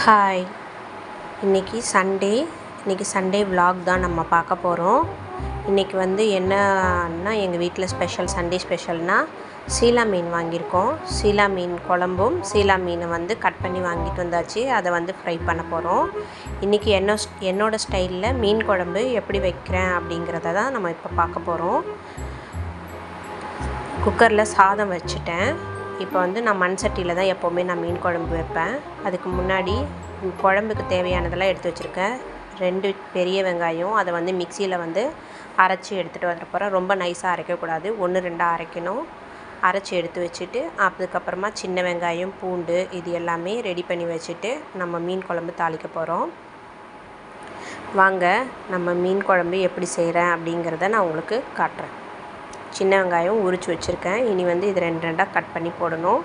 Hi, இன்றைக்கி Sunday vlog தான் நம்ம பார்க்க போகிறோம். இன்றைக்கி என்னன்னா எங்கள் வீட்டில் சண்டே ஸ்பெஷல்னால் சீலா மீன் வாங்கியிருக்கோம். சீலா மீன் குழம்பும் சீலா மீனை கட் பண்ணி வாங்கிட்டு வந்தாச்சு. அதை ஃப்ரை பண்ண போகிறோம். இன்றைக்கி என்னோடய ஸ்டைலில் மீன் குழம்பு எப்படி வைக்கிறேன் அப்படிங்கிறத தான் நம்ம இப்போ பார்க்க போகிறோம். குக்கரில் சாதம் வச்சுட்டேன். இப்போ நான் மண் சட்டியில் தான் எப்போவுமே நான் மீன் குழம்பு வைப்பேன். அதுக்கு முன்னாடி குழம்புக்கு தேவையானதெல்லாம் எடுத்து வச்சுருக்கேன். 2 பெரிய வெங்காயம், அதை மிக்சியில் அரைச்சி எடுத்துகிட்டு வர போகிறேன். ரொம்ப நைஸாக அரைக்கக்கூடாது, 1-2 அரைக்கணும். அரைச்சி எடுத்து வச்சுட்டு அதுக்கப்புறமா சின்ன வெங்காயம், பூண்டு இது எல்லாமே ரெடி பண்ணி வச்சுட்டு நம்ம மீன் குழம்பு தாளிக்க போகிறோம். வாங்க நம்ம மீன் குழம்பு எப்படி செய்கிறேன் அப்படிங்கிறத நான் உங்களுக்கு காட்டுறேன். சின்ன வெங்காயம் உரித்து வச்சுருக்கேன். இனி இது 2 கட் பண்ணி போடணும்.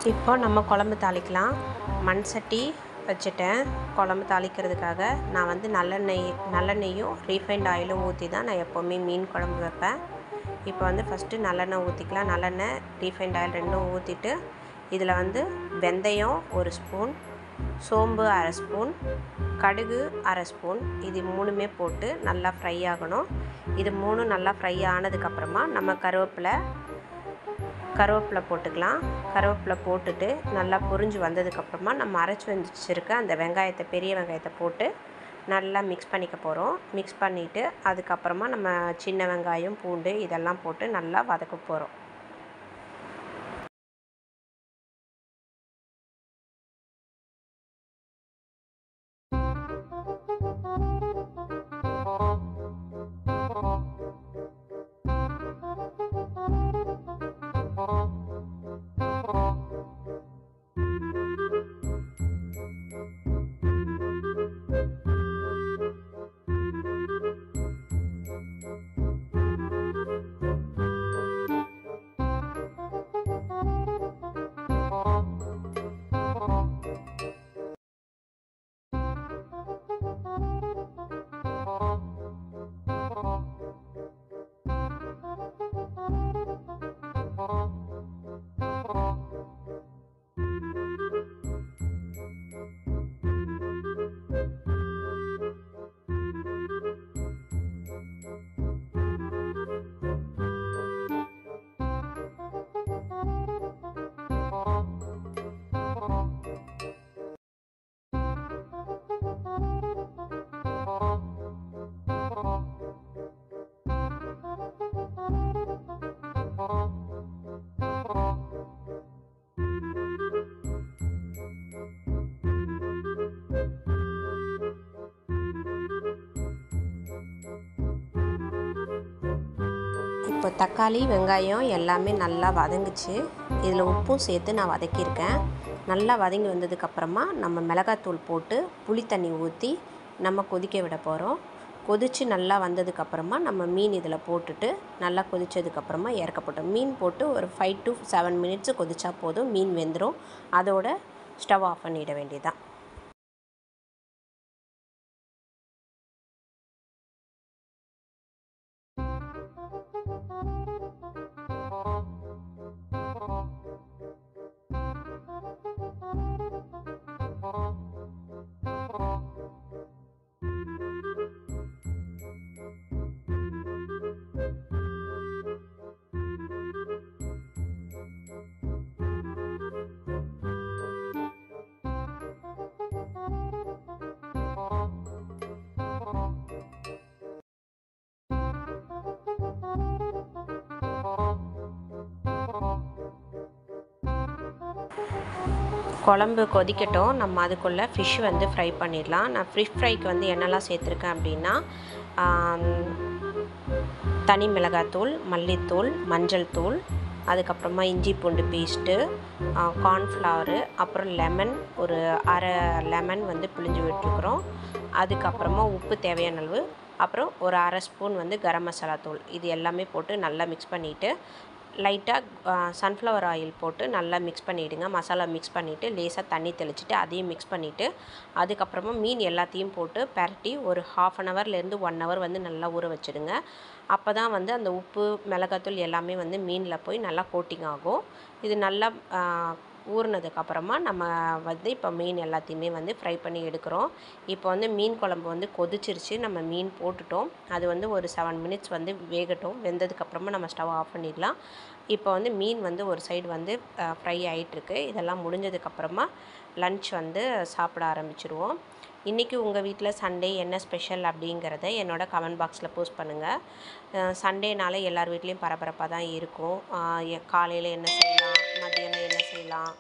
இப்போ நம்ம குழம்பு தாளிக்கலாம். மண் சட்டி வச்சுட்டேன். குழம்பு தாளிக்கிறதுக்காக நான் நல்லெண்ணெயும் ரீஃபைண்ட் ஆயிலும் ஊற்றி தான் நான் எப்போவுமே மீன் குழம்பு வைப்பேன். இப்போ ஃபஸ்ட்டு நல்லெண்ணெய் ஊற்றிக்கலாம். நல்லெண்ணெய், ரீஃபைண்ட் ஆயில் 2ம் ஊற்றிட்டு இதில் வெந்தயம் 1 ஸ்பூன், சோம்பு 1/2 ஸ்பூன், கடுகு 1/2 ஸ்பூன், இது 3மே போட்டு நல்லா ஃப்ரை ஆகணும். இது 3 நல்லா ஃப்ரை ஆனதுக்கப்புறமா நம்ம கருவேப்பிலை போட்டுக்கலாம். கருவேப்பிலை போட்டுட்டு நல்லா பொரிஞ்சு வந்ததுக்கப்புறமா நம்ம அரைச்சி வச்சுருக்க அந்த பெரிய வெங்காயத்தை போட்டு நல்லா மிக்ஸ் பண்ணிக்க போகிறோம். மிக்ஸ் பண்ணிவிட்டு அதுக்கப்புறமா நம்ம சின்ன வெங்காயம், பூண்டு இதெல்லாம் போட்டு நல்லா வதக்க போகிறோம். இப்போ தக்காளி, வெங்காயம் எல்லாமே நல்லா வதங்குச்சு. இதில் உப்பும் சேர்த்து நான் வதக்கியிருக்கேன். நல்லா வதங்கி வந்ததுக்கப்புறமா நம்ம மிளகாத்தூள் போட்டு புளி தண்ணி ஊற்றி நம்ம கொதிக்க விட போகிறோம். கொதித்து நல்லா வந்ததுக்கப்புறமா நம்ம மீன் இதில் போட்டுட்டு நல்லா கொதித்ததுக்கப்புறமா இறக்கப்பட்டோம். மீன் போட்டு ஒரு 5 to 7 மினிட்ஸு கொதிச்சா போதும், மீன் வெந்துடும். அதோட ஸ்டவ் ஆஃப் பண்ணிட வேண்டியதான். குழம்பு கொதிக்கட்டும். நம்ம அதுக்குள்ளே ஃபிஷ் வந்து ஃப்ரை பண்ணிடலாம். நான் ஃபிஷ் ஃப்ரைக்கு வந்து என்னெல்லாம் சேர்த்துருக்கேன் அப்படின்னா, தனி மிளகாத்தூள், மல்லித்தூள், மஞ்சள் தூள், அதுக்கப்புறமா இஞ்சி பூண்டு பேஸ்ட்டு, கார்ன்ஃப்ளவரு, அப்புறம் லெமன், ஒரு அரை லெமன் வந்து பிழிஞ்சு விட்டுருக்குறோம். அதுக்கப்புறமா உப்பு தேவையான அளவு, அப்புறம் ஒரு அரை ஸ்பூன் வந்து கரம் மசாலா தூள். இது எல்லாமே போட்டு நல்லா மிக்ஸ் பண்ணிவிட்டு, லைட்டாக சன்ஃப்ளவர் ஆயில் போட்டு நல்லா மிக்ஸ் பண்ணிவிடுங்க. மசாலா மிக்ஸ் பண்ணிவிட்டு லேசாக தண்ணி தெளிச்சுட்டு அதையும் மிக்ஸ் பண்ணிவிட்டு, அதுக்கப்புறமா மீன் எல்லாத்தையும் போட்டு பரட்டி ஒரு 1/2 அன் ஹவர்லேருந்து 1 ஹவர் வந்து நல்லா ஊற வச்சுடுங்க. அப்போ தான் வந்து அந்த உப்பு மிளகாத்தூள் எல்லாமே வந்து மீனில் போய் நல்லா கோட்டிங் ஆகும். இது நல்லா ஊறினதுக்கப்புறமா நம்ம வந்து இப்போ மீன் எல்லாத்தையுமே வந்து ஃப்ரை பண்ணி எடுக்கிறோம். இப்போ வந்து மீன் குழம்பு வந்து கொதிச்சிருச்சு. நம்ம மீன் போட்டுட்டோம். அது வந்து ஒரு 7 மினிட்ஸ் வந்து வேகட்டும். வெந்ததுக்கப்புறமா நம்ம ஸ்டவ் ஆஃப் பண்ணிடலாம். இப்போ வந்து மீன் வந்து ஒரு சைடு வந்து ஃப்ரை ஆகிட்டுருக்கு. இதெல்லாம் முடிஞ்சதுக்கப்புறமா லன்ச் வந்து சாப்பிட ஆரம்பிச்சிடுவோம். இன்றைக்கி உங்கள் வீட்டில் சண்டே என்ன ஸ்பெஷல் அப்படிங்கிறத என்னோடய கமெண்ட் பாக்ஸில் போஸ்ட் பண்ணுங்கள். சண்டேனால எல்லார் வீட்லேயும் பரபரப்பாக தான் இருக்கும். காலையில் என்ன செய்யலாம், மதியானம் என்ன செய்யலாம்,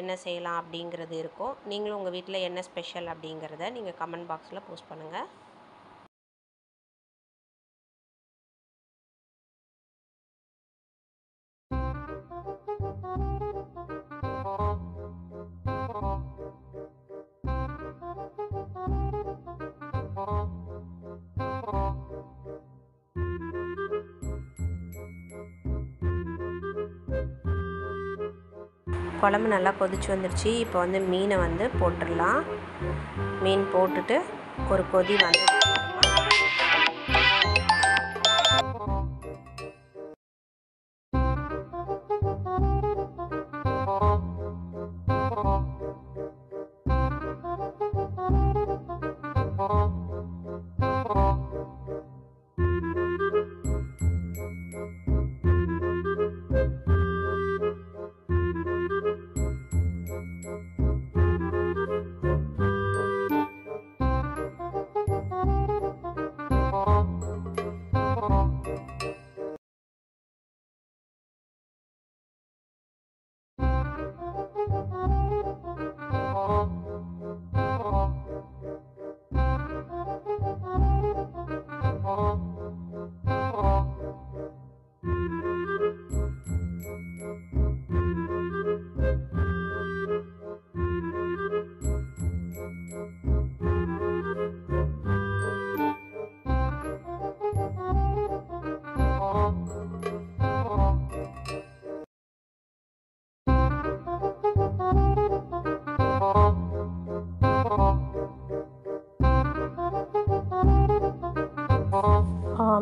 என்ன செய்யலாம் அப்படிங்கிறது இருக்கும். நீங்களும் உங்கள் வீட்டில் என்ன ஸ்பெஷல் அப்படிங்கிறத நீங்கள் கமெண்ட் பாக்ஸில் போஸ்ட் பண்ணுங்கள். குழம்பு நல்லா கொதிச்சு வந்துடுச்சு. இப்போ வந்து மீனை வந்து போட்டுடலாம். மீன் போட்டுட்டு ஒரு கொதி வந்து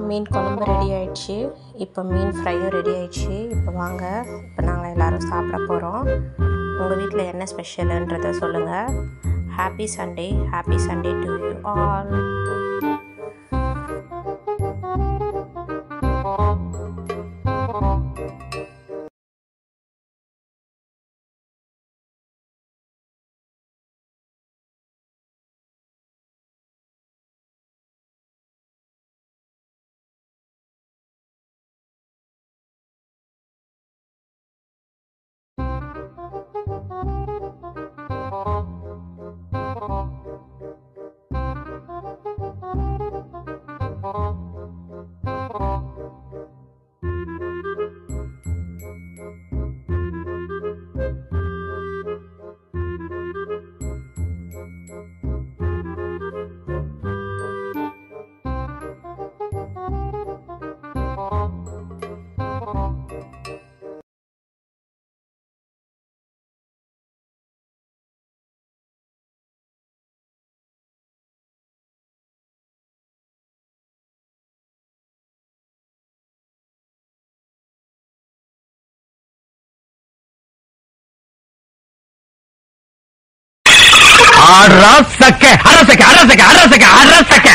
மீன் குழம்பு ரெடி ஆயிடுச்சு. இப்போ மீன் ஃப்ரையும் ரெடி ஆயிடுச்சு. இப்போ வாங்க, இப்போ நாங்கள் எல்லோரும் சாப்பிட போகிறோம். உங்கள் வீட்டில் என்ன ஸ்பெஷலுன்றதை சொல்லுங்கள். Happy Sunday to you all. அரசக்க அரசக்க அரசக்க அரசக்க அரசக்க